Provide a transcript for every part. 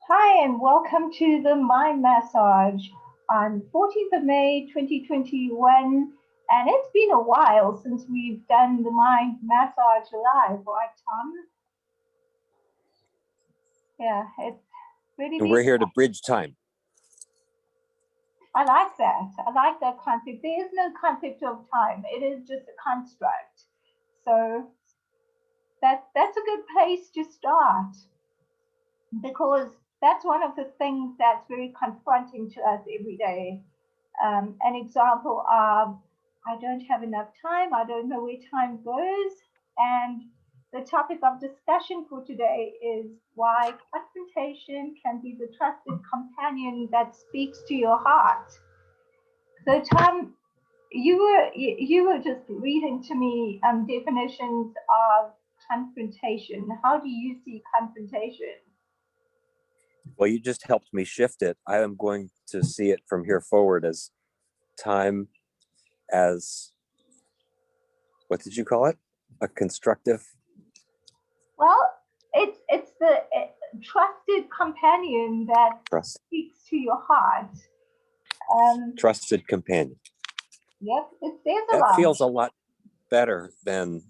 Hi, and welcome to the Mind Massage on 14th of May 2021. And it's been a while since we've done the Mind Massage live, right, Tom? Yeah, it's really And been. we're here to bridge time. I like that. I like that concept. There is no concept of time, it is just a construct. So that's a good place to start because that's one of the things that's very confronting to us every day. An example of I don't have enough time, I don't know where time goes. And the topic of discussion for today is why confrontation can be the trusted companion that speaks to your heart. So, Tom, you were just reading to me definitions of confrontation. How do you see confrontation? Well, you just helped me shift it. I am going to see it from here forward as time as, what did you call it? A constructive? Well, it's the trusted companion that Trust. speaks to your heart. Trusted companion. Yep, it says a That lot. feels a lot better than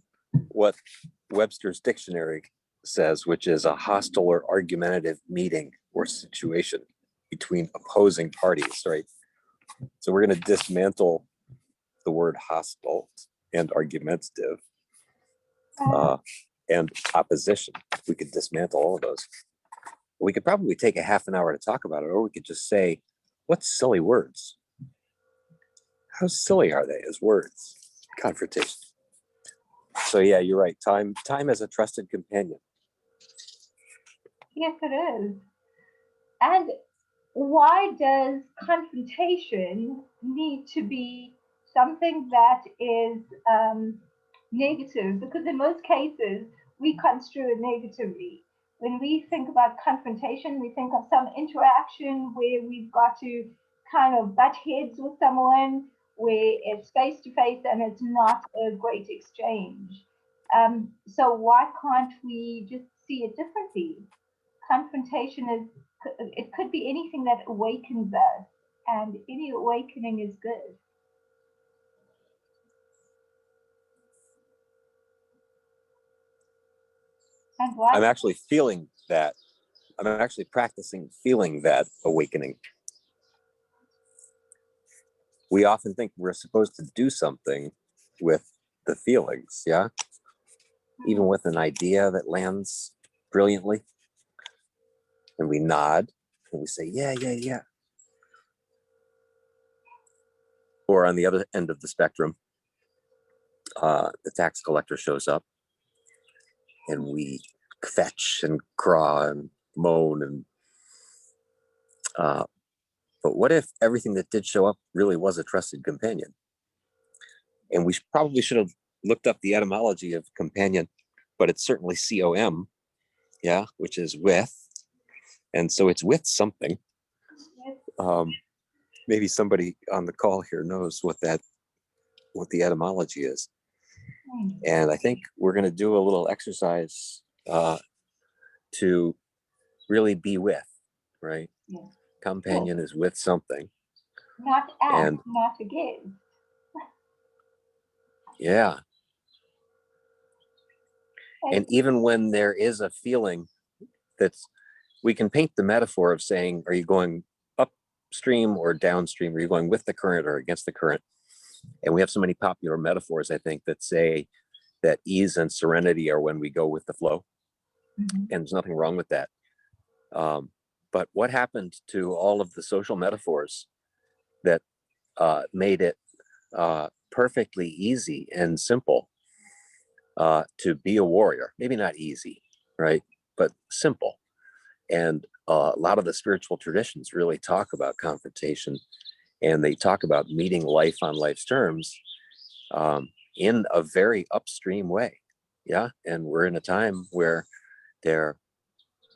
what Webster's dictionary says, which is a hostile or argumentative meeting or situation between opposing parties, right? So we're going to dismantle the word hostile and argumentative and opposition. We could dismantle all of those. We could probably take a half an hour to talk about it, or we could just say, what silly words? How silly are they as words? Confrontation. So yeah, you're right. Time as a trusted companion. Yes, it is. And why does confrontation need to be something that is negative? Because in most cases, we construe it negatively. When we think about confrontation, we think of some interaction where we've got to kind of butt heads with someone, where it's face to face and it's not a great exchange. So why can't we just see it differently? Confrontation is, it could be anything that awakens us, and any awakening is good. And why? I'm actually feeling that. I'm actually practicing feeling that awakening. We often think we're supposed to do something with the feelings, yeah? Even with an idea that lands brilliantly. And we nod and we say, yeah, yeah, yeah. Or on the other end of the spectrum, the tax collector shows up and we fetch and craw and moan and but what if everything that did show up really was a trusted companion? And we probably should have looked up the etymology of companion, but it's certainly COM, yeah, which is with, and so it's with something. Maybe somebody on the call here knows what the etymology is. And I think we're going to do a little exercise to really be with, right? Yeah. Companion is with something. Not at, And not against. yeah. And even when there is a feeling that's, we can paint the metaphor of saying, are you going upstream or downstream? Are you going with the current or against the current? And we have so many popular metaphors, I think, that say that ease and serenity are when we go with the flow. Mm-hmm. And there's nothing wrong with that. But what happened to all of the social metaphors that made it perfectly easy and simple to be a warrior? Maybe not easy, right? But simple. And a lot of the spiritual traditions really talk about confrontation, and they talk about meeting life on life's terms in a very upstream way. Yeah. And we're in a time where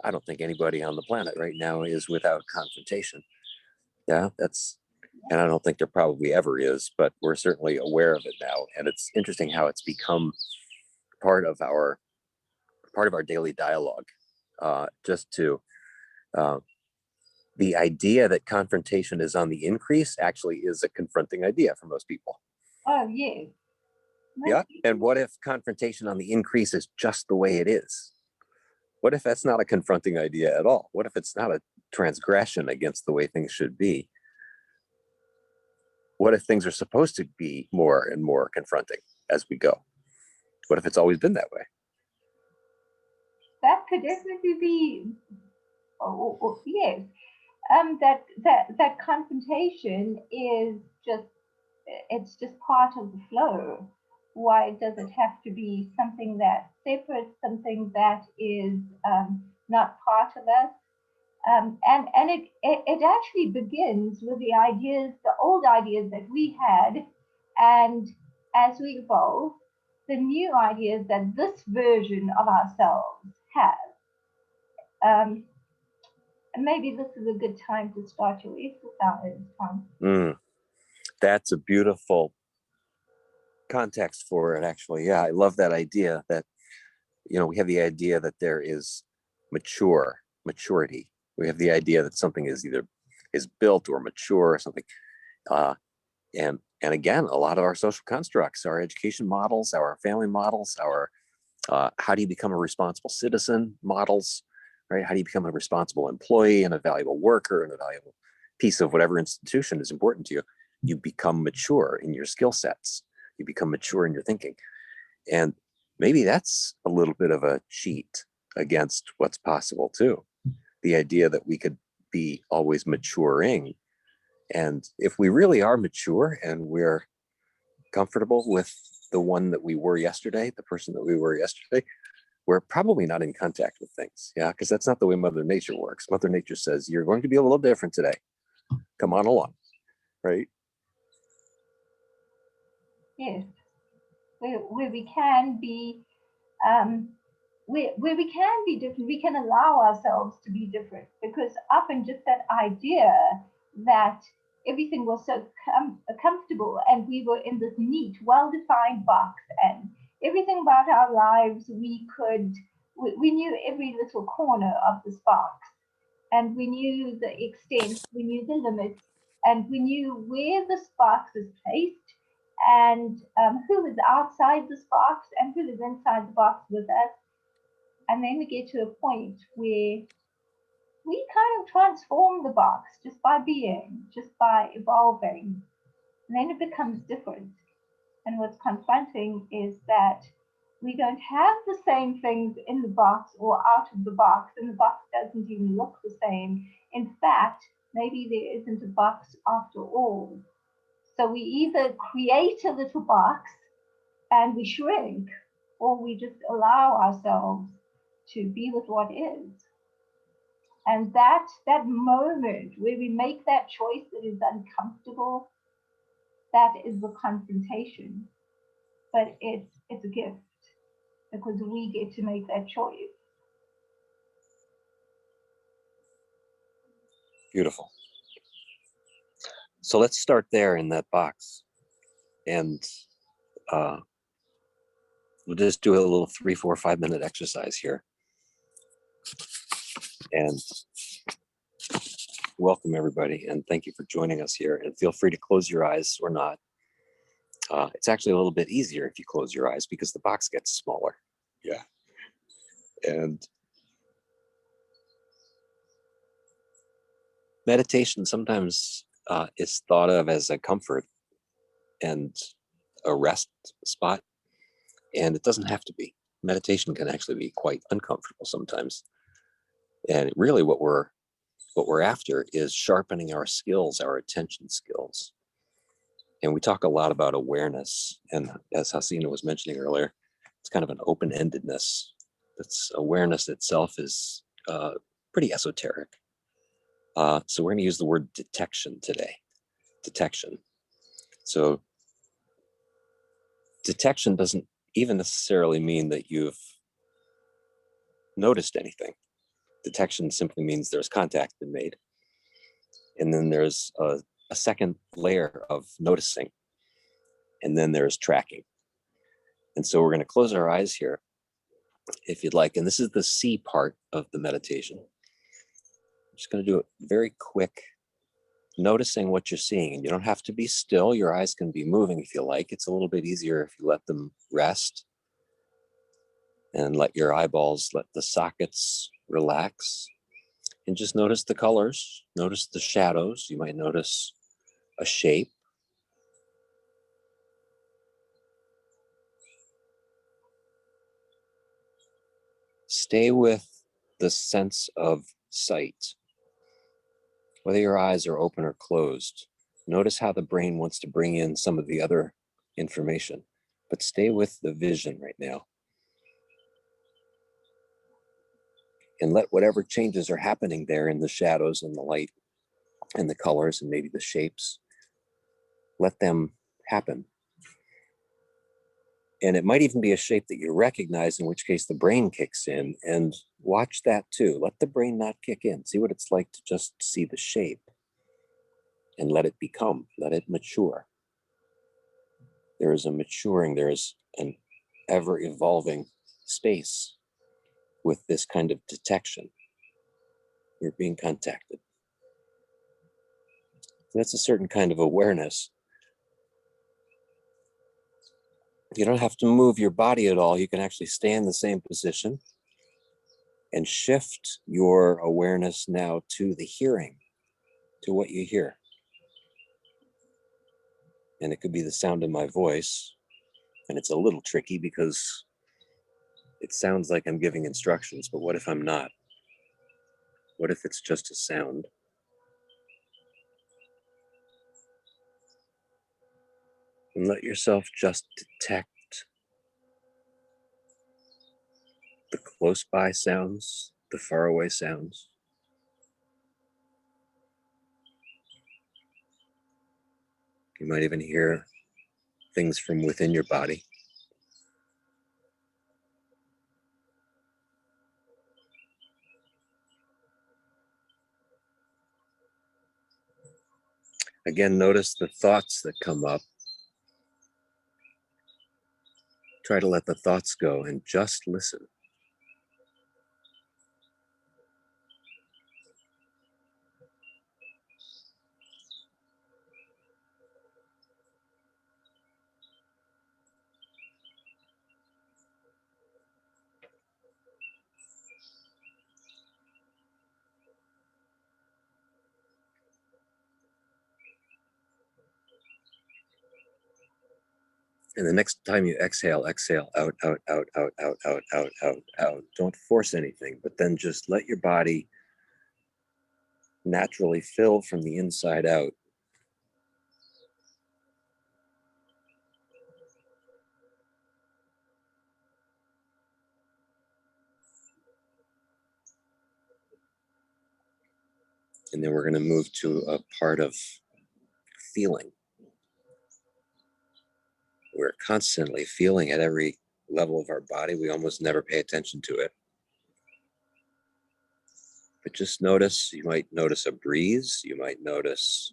I don't think anybody on the planet right now is without confrontation. Yeah, and I don't think there probably ever is, but we're certainly aware of it now. And it's interesting how it's become part of our daily dialogue, just to Uh, the idea that confrontation is on the increase actually is a confronting idea for most people. Oh, yes. Yeah. And what if confrontation on the increase is just the way it is? What if that's not a confronting idea at all? What if it's not a transgression against the way things should be? What if things are supposed to be more and more confronting as we go? What if it's always been that way? That could definitely be, yes. That confrontation is just, it's just part of the flow. Why does it have to be something that's separate, something that is not part of us? And it actually begins with the ideas, the old ideas that we had, and as we evolve, the new ideas that this version of ourselves has. Um, and maybe this is a good time to start your exercise, Tom. That's a beautiful context for it, actually. Yeah, I love that idea that, we have the idea that there is maturity. We have the idea that something is either is built or mature or something. And again, a lot of our social constructs, our education models, our family models, our how do you become a responsible citizen models, right? How do you become a responsible employee and a valuable worker and a valuable piece of whatever institution is important to you? You become mature in your skill sets. You become mature in your thinking. And maybe that's a little bit of a cheat against what's possible too. The idea that we could be always maturing. And if we really are mature and we're comfortable with the one that we were yesterday, the person that we were yesterday, we're probably not in contact with things. Yeah, because that's not the way Mother Nature works. Mother Nature says, you're going to be a little different today. Come on along, right? Yes, where we can be, um, where we can be different, we can allow ourselves to be different, because often just that idea that everything was so comfortable and we were in this neat, well-defined box, and everything about our lives we knew every little corner of this box, and we knew the extent, we knew the limits, and we knew where this box is placed, and who is outside this box and who is inside the box with us. And then we get to a point where we kind of transform the box just by being, just by evolving. And then it becomes different. And what's confronting is that we don't have the same things in the box or out of the box, and the box doesn't even look the same. In fact, maybe there isn't a box after all. So we either create a little box and we shrink, or we just allow ourselves to be with what is. And that moment where we make that choice that is uncomfortable, that is the confrontation. But it's a gift because we get to make that choice. Beautiful. So let's start there in that box. And we'll just do a little 3, 4, 5 minute exercise here. And welcome everybody. And thank you for joining us here. And feel free to close your eyes or not. It's actually a little bit easier if you close your eyes because the box gets smaller. Yeah. And meditation sometimes is thought of as a comfort and a rest spot. And it doesn't have to be. Meditation can actually be quite uncomfortable sometimes. And really what we're after is sharpening our skills, our attention skills. And we talk a lot about awareness. And as Hasina was mentioning earlier, it's kind of an open-endedness. That's awareness itself is pretty esoteric. So we're going to use the word detection today. Detection. So detection doesn't even necessarily mean that you've noticed anything. Detection simply means there's contact been made. And then there's a second layer of noticing. And then there's tracking. And so we're going to close our eyes here, if you'd like. And this is the C part of the meditation. just going to do it very quick, noticing what you're seeing. And you don't have to be still. Your eyes can be moving if you like. It's a little bit easier if you let them rest and let your eyeballs, let the sockets relax. And just notice the colors, notice the shadows. You might notice a shape. Stay with the sense of sight, whether your eyes are open or closed. Notice how the brain wants to bring in some of the other information, but stay with the vision right now. And let whatever changes are happening there in the shadows and the light and the colors and maybe the shapes, let them happen. And it might even be a shape that you recognize, in which case the brain kicks in, and watch that too. Let the brain not kick in. See what it's like to just see the shape and let it become, let it mature. There is a maturing, there is an ever evolving space with this kind of detection. You're being contacted. So that's a certain kind of awareness. You don't have to move your body at all. You can actually stay in the same position and shift your awareness now to the hearing, to what you hear. And it could be the sound of my voice. And it's a little tricky because it sounds like I'm giving instructions, but what if I'm not? What if it's just a sound? And let yourself just detect the close by sounds, the far away sounds. You might even hear things from within your body. Again, notice the thoughts that come up. Try to let the thoughts go and just listen. And the next time you exhale, exhale out, out, out, out, out, out, out, out, out. Don't force anything, but then just let your body naturally fill from the inside out. And then we're going to move to a part of feeling. We're constantly feeling at every level of our body. We almost never pay attention to it. But just notice, you might notice a breeze. You might notice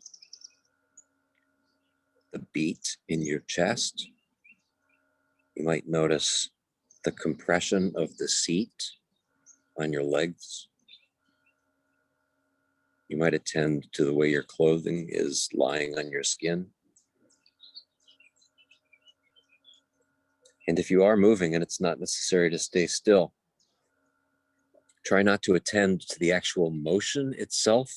the beat in your chest. You might notice the compression of the seat on your legs. You might attend to the way your clothing is lying on your skin. And if you are moving and it's not necessary to stay still, try not to attend to the actual motion itself,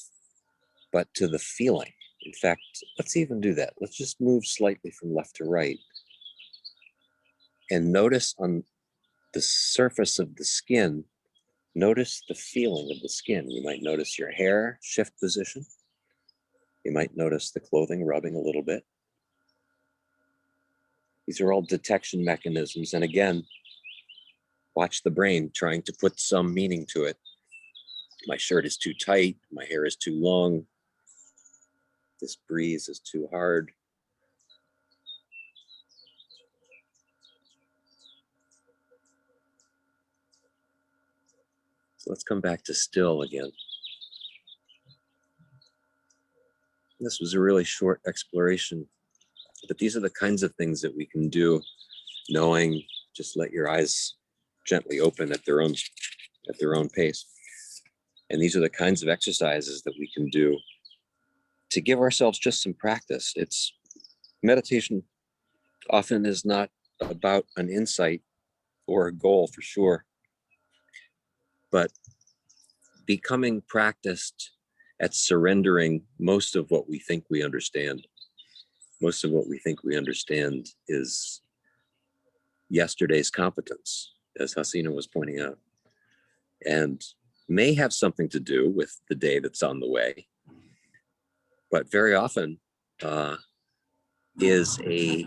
but to the feeling. In fact, let's even do that. Let's just move slightly from left to right and notice on the surface of the skin, notice the feeling of the skin. You might notice your hair shift position. You might notice the clothing rubbing a little bit. These are all detection mechanisms. And again, watch the brain trying to put some meaning to it. My shirt is too tight. My hair is too long. This breeze is too hard. So let's come back to still again. This was a really short exploration, but these are the kinds of things that we can do, knowing, just let your eyes gently open at their own pace. And these are the kinds of exercises that we can do to give ourselves just some practice. It's meditation often is not about an insight or a goal for sure, but becoming practiced at surrendering most of what we think we understand. Most of what we think we understand is yesterday's competence, as Hasina was pointing out, and may have something to do with the day that's on the way, but very often is a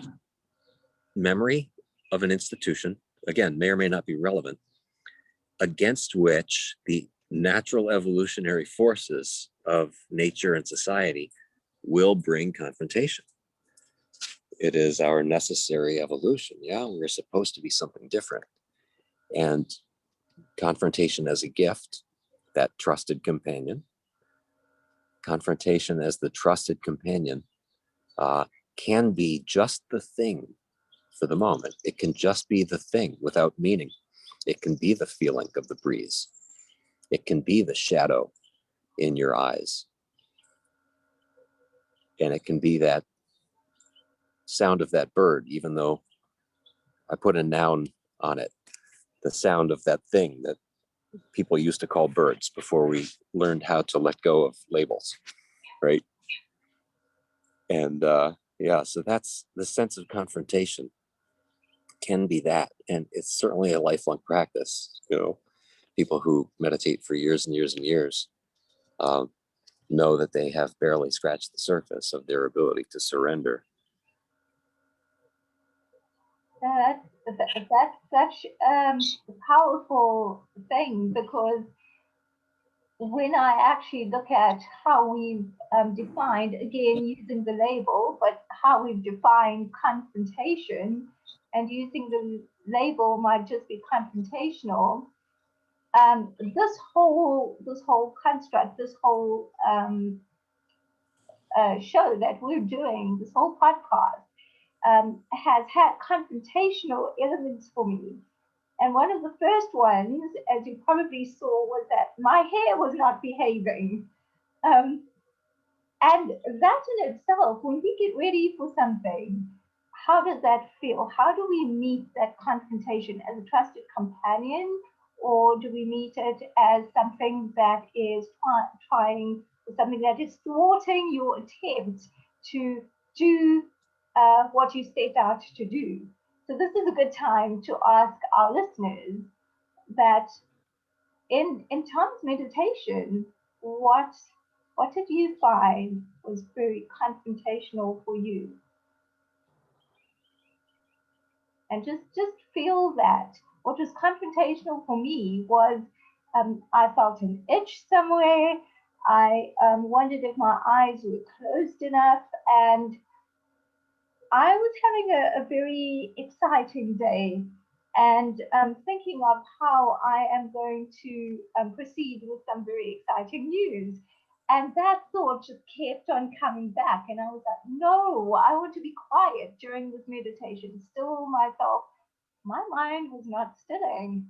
memory of an institution, again, may or may not be relevant, against which the natural evolutionary forces of nature and society will bring confrontation. It is our necessary evolution. Yeah, we're supposed to be something different. And confrontation as a gift, that trusted companion, confrontation as the trusted companion can be just the thing for the moment. It can just be the thing without meaning. It can be the feeling of the breeze. It can be the shadow in your eyes. And it can be that sound of that bird, even though I put a noun on it, the sound of that thing that people used to call birds before we learned how to let go of labels, right? And yeah, so that's the sense of confrontation can be that. And it's certainly a lifelong practice. You know, people who meditate for years and years and years know that they have barely scratched the surface of their ability to surrender. That's such a powerful thing, because when I actually look at how we've defined, again, using the label, but how we've defined confrontation, and using the label might just be confrontational, this whole construct, this whole show that we're doing, this whole podcast, has had confrontational elements for me. And one of the first ones, as you probably saw, was that my hair was not behaving. Um, and that in itself, when we get ready for something, how does that feel? How do we meet that confrontation as a trusted companion? Or do we meet it as something that is trying, something that is thwarting your attempt to do what you set out to do? So this is a good time to ask our listeners that in Tom's meditation, what did you find was very confrontational for you? And just feel that. What was confrontational for me was I felt an itch somewhere. I wondered if my eyes were closed enough, and I was having a very exciting day, and thinking of how I am going to proceed with some very exciting news. And that thought just kept on coming back. And I was like, no, I want to be quiet during this meditation, still myself. My mind was not stilling.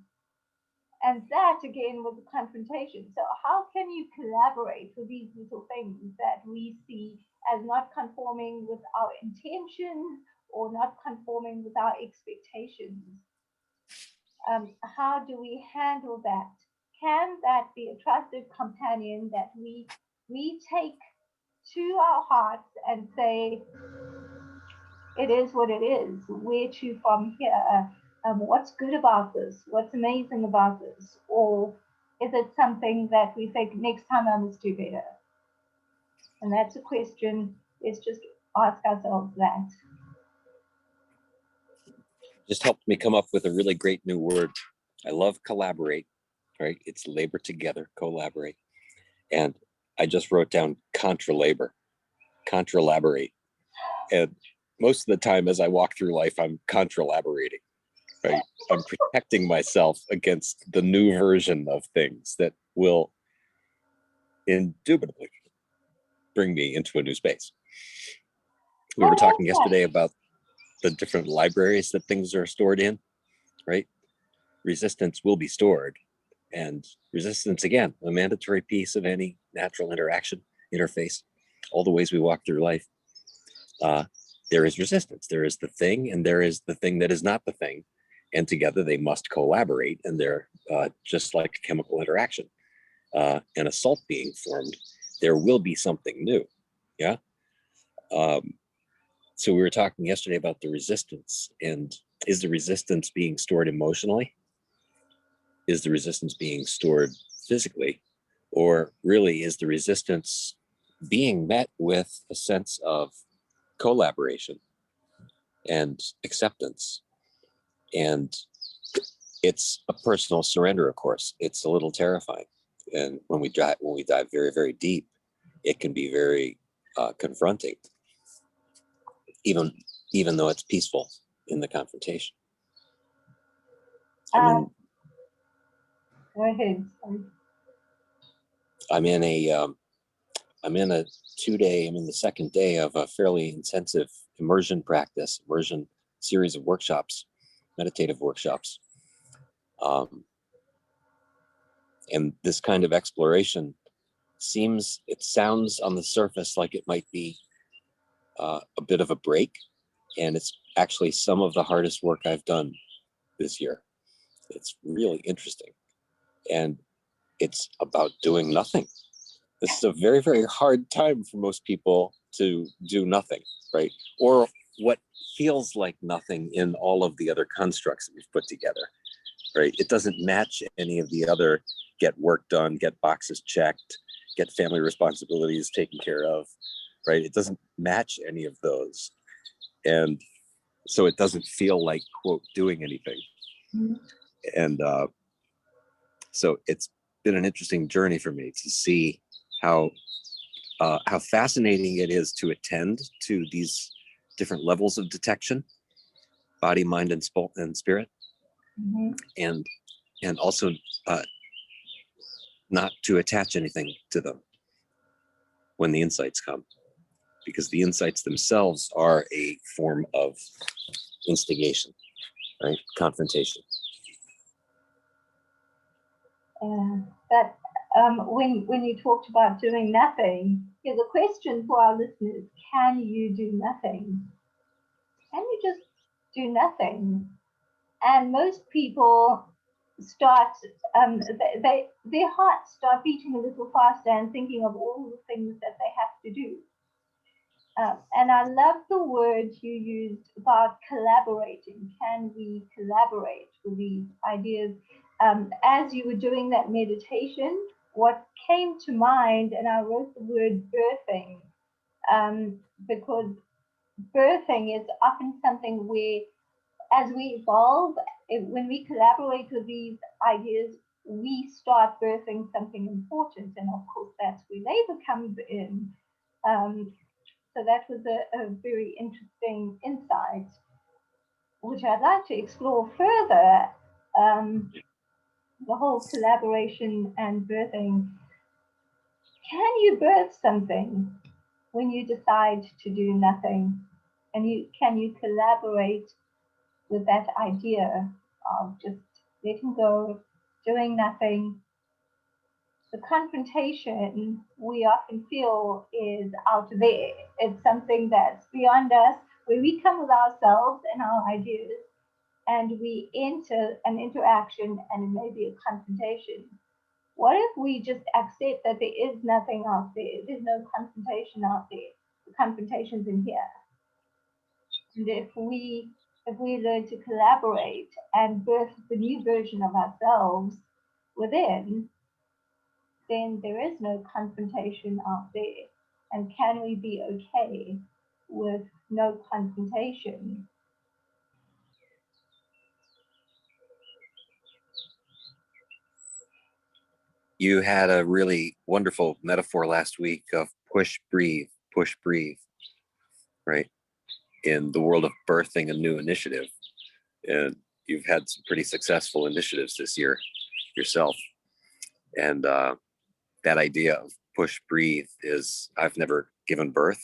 And that again was a confrontation. So, how can you collaborate with these little things that we see as not conforming with our intentions or not conforming with our expectations? How do we handle that? Can that be a trusted companion that we take to our hearts and say, it is what it is. Where to from here? What's good about this? What's amazing about this? Or is it something that we think next time I must do better? And that's a question. Let's just ask ourselves that. Just helped me come up with a really great new word. I love collaborate, right? It's labor together, collaborate. And I just wrote down contra labor, contralaborate. And most of the time as I walk through life, I'm contralaborating, right? I'm protecting myself against the new version of things that will indubitably bring me into a new space. We were talking yesterday about the different libraries that things are stored in, right? Resistance will be stored And resistance, again, a mandatory piece of any natural interface, all the ways we walk through life. There is resistance. There is the thing, and there is the thing that is not the thing. And together they must collaborate, and they're just like a chemical interaction. And a salt being formed, there will be something new. Yeah. So we were talking yesterday about the resistance, and is the resistance being stored emotionally? Is the resistance being stored physically? Or really is the resistance being met with a sense of collaboration and acceptance? And it's a personal surrender, of course. It's a little terrifying. And when we dive very, very deep, it can be very confronting, even though it's peaceful in the confrontation. Go ahead. I'm in the second day of a fairly intensive immersion series of workshops, meditative workshops. And this kind of exploration sounds on the surface like it might be a bit of a break. And it's actually some of the hardest work I've done this year. It's really interesting. And it's about doing nothing. This is a very, very hard time for most people to do nothing, right? Or what feels like nothing in all of the other constructs that we've put together, right? It doesn't match any of the other get work done, get boxes checked, get family responsibilities taken care of, right? It doesn't match any of those. And so it doesn't feel like, quote, doing anything. Mm-hmm. And so it's been an interesting journey for me to see how fascinating it is to attend to these different levels of detection, body, mind, and spirit, mm-hmm. and also not to attach anything to them when the insights come, because the insights themselves are a form of instigation, right? Confrontation. That when you talked about doing nothing, here's a question for our listeners: can you do nothing? Can you just do nothing? And most people start, their hearts start beating a little faster and thinking of all the things that they have to do. And I love the word you used about collaborating. Can we collaborate with these ideas? As you were doing that meditation, what came to mind, and I wrote the word birthing, because birthing is often something where, as we evolve, when we collaborate with these ideas, we start birthing something important. And of course, that's where labor comes in. So that was a very interesting insight, which I'd like to explore further. The whole collaboration and birthing. Can you birth something when you decide to do nothing? And can you collaborate with that idea of just letting go, doing nothing? The confrontation we often feel is out there. It's something that's beyond us, where we come with ourselves and our ideas, and we enter an interaction, and it may be a confrontation. What if we just accept that there is nothing out there? There's no confrontation out there. The confrontation's in here. And if we learn to collaborate and birth the new version of ourselves within, then there is no confrontation out there. And can we be okay with no confrontation? You had a really wonderful metaphor last week of push, breathe, right? In the world of birthing a new initiative. And you've had some pretty successful initiatives this year yourself. And that idea of push, breathe is, I've never given birth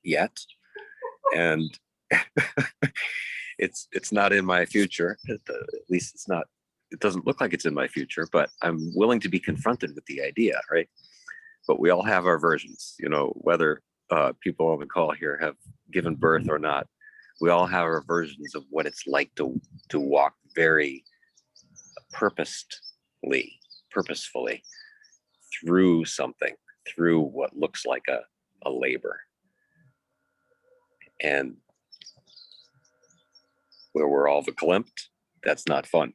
yet. And it's not in my future. At least it's not it doesn't look like it's in my future, but I'm willing to be confronted with the idea, right? But we all have our versions, whether people on the call here have given birth or not. We all have our versions of what it's like to walk very purposefully through something, through what looks like a labor. And where we're all verklempt, that's not fun.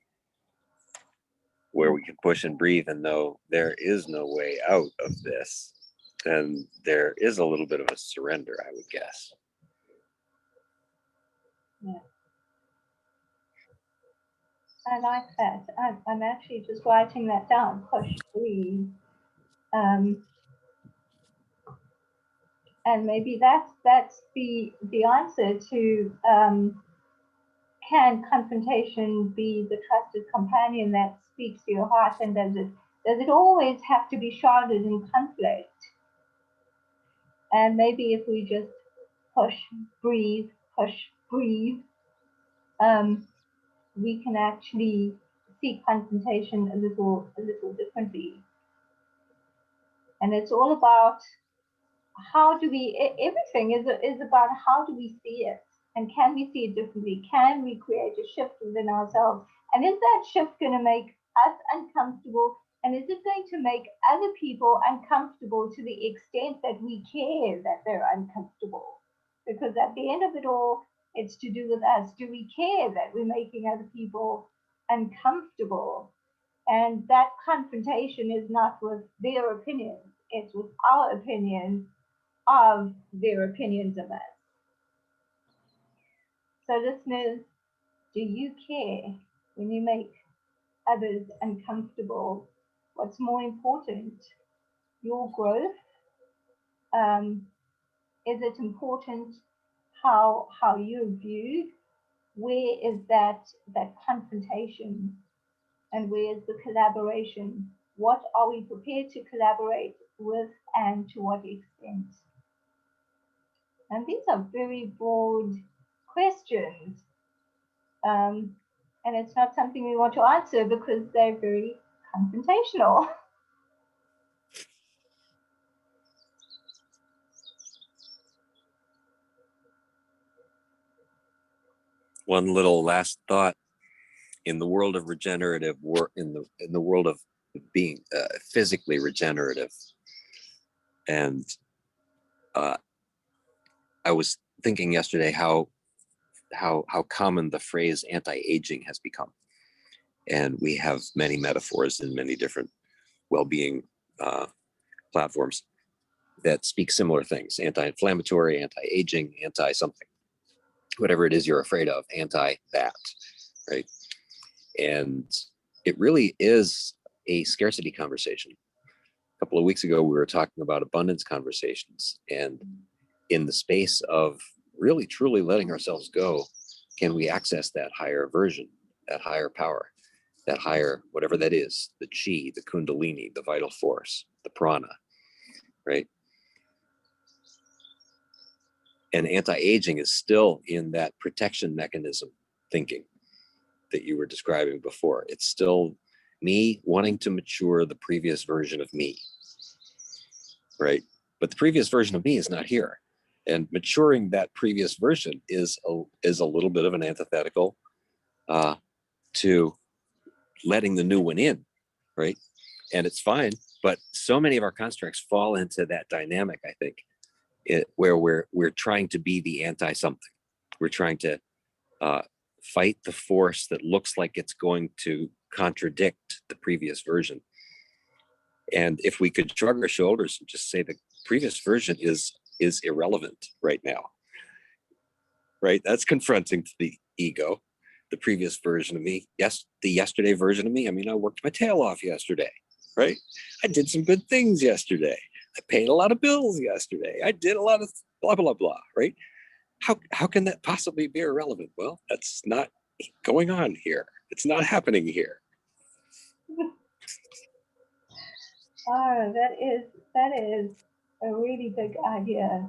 Where we can push and breathe and know there is no way out of this, then there is a little bit of a surrender, I would guess. Yeah. I like that. I'm actually just writing that down. Push, breathe. And maybe that's the answer to can confrontation be the trusted companion that speaks to your heart, and does it always have to be shrouded in conflict? And maybe if we just push, breathe, we can actually see confrontation a little differently. And it's all about everything is about how do we see it, and can we see it differently? Can we create a shift within ourselves? And is that shift going to make us uncomfortable? And is it going to make other people uncomfortable to the extent that we care that they're uncomfortable? Because at the end of it all, it's to do with us. Do we care that we're making other people uncomfortable? And that confrontation is not with their opinions, it's with our opinion of their opinions of us. So listeners, do you care when you make others uncomfortable? What's more important, your growth? Is it important how you're viewed? Where is that confrontation, and where is the collaboration? What are we prepared to collaborate with, and to what extent? And these are very broad questions. And it's not something we want to answer because they're very confrontational. One little last thought: in the world of regenerative work, in the world of being physically regenerative, and I was thinking yesterday how common the phrase anti-aging has become, and we have many metaphors in many different well-being platforms that speak similar things: anti-inflammatory, anti-aging, anti-something, whatever it is you're afraid of, anti-that, right? And it really is a scarcity conversation. A couple of weeks ago, we were talking about abundance conversations, and in the space of really truly letting ourselves go, can we access that higher version, that higher power, that higher, whatever that is, the chi, the kundalini, the vital force, the prana, right? And anti-aging is still in that protection mechanism thinking that you were describing before. It's still me wanting to mature the previous version of me, right? But the previous version of me is not here. And maturing that previous version is a little bit of an antithetical to letting the new one in, right? And it's fine, but so many of our constructs fall into that dynamic, I think, where we're trying to be the anti-something. We're trying to fight the force that looks like it's going to contradict the previous version. And if we could shrug our shoulders and just say the previous version is irrelevant right now, right? That's confronting to the ego. The previous version of me, yes, the yesterday version of me. I mean, I worked my tail off yesterday, right? I did some good things yesterday. I paid a lot of bills yesterday. I did a lot of blah, blah, blah, right? How can that possibly be irrelevant? Well, that's not going on here. It's not happening here. Oh, that is a really big idea.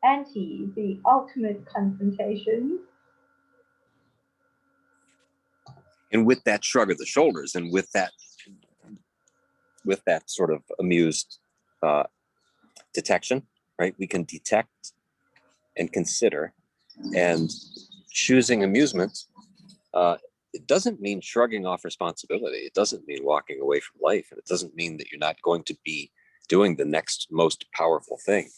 The ultimate confrontation. And with that shrug of the shoulders, and with that sort of amused detection, right? We can detect and consider, and choosing amusement. It doesn't mean shrugging off responsibility. It doesn't mean walking away from life, and it doesn't mean that you're not going to be doing the next most powerful thing.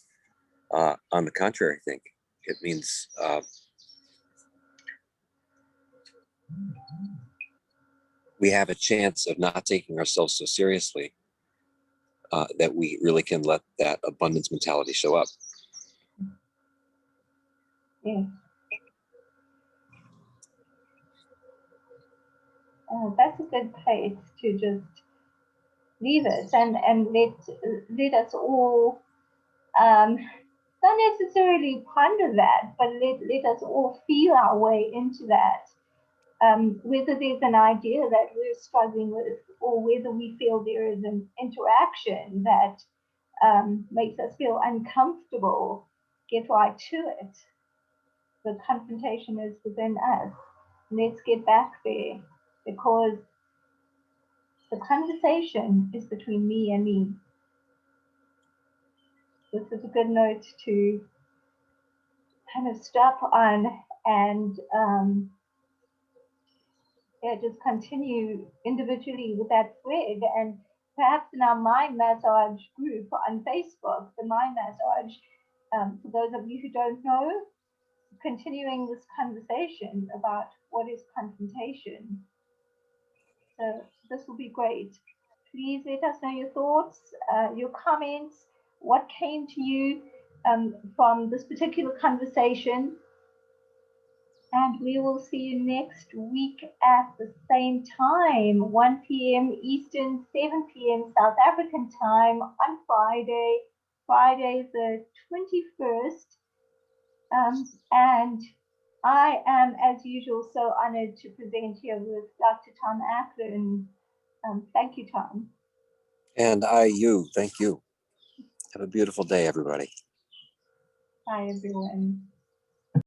On the contrary, I think it means we have a chance of not taking ourselves so seriously, that we really can let that abundance mentality show up. Yeah. That's a good place to just leave it and let us all not necessarily ponder that, but let us all feel our way into that. Whether there's an idea that we're struggling with, or whether we feel there is an interaction that makes us feel uncomfortable, get right to it. The confrontation is within us. Let's get back there, because the conversation is between me and me. This is a good note to kind of stop on and just continue individually with that thread. And perhaps in our mind massage group on Facebook, the mind massage, for those of you who don't know, continuing this conversation about what is confrontation. So this will be great. Please let us know your thoughts, your comments, what came to you from this particular conversation. And we will see you next week at the same time, 1 p.m. Eastern, 7 p.m. South African time on Friday the 21st. And I am, as usual, so honored to present here with Dr. Tom Ackland. Thank you, Tom. And thank you. Have a beautiful day, everybody. Bye, everyone.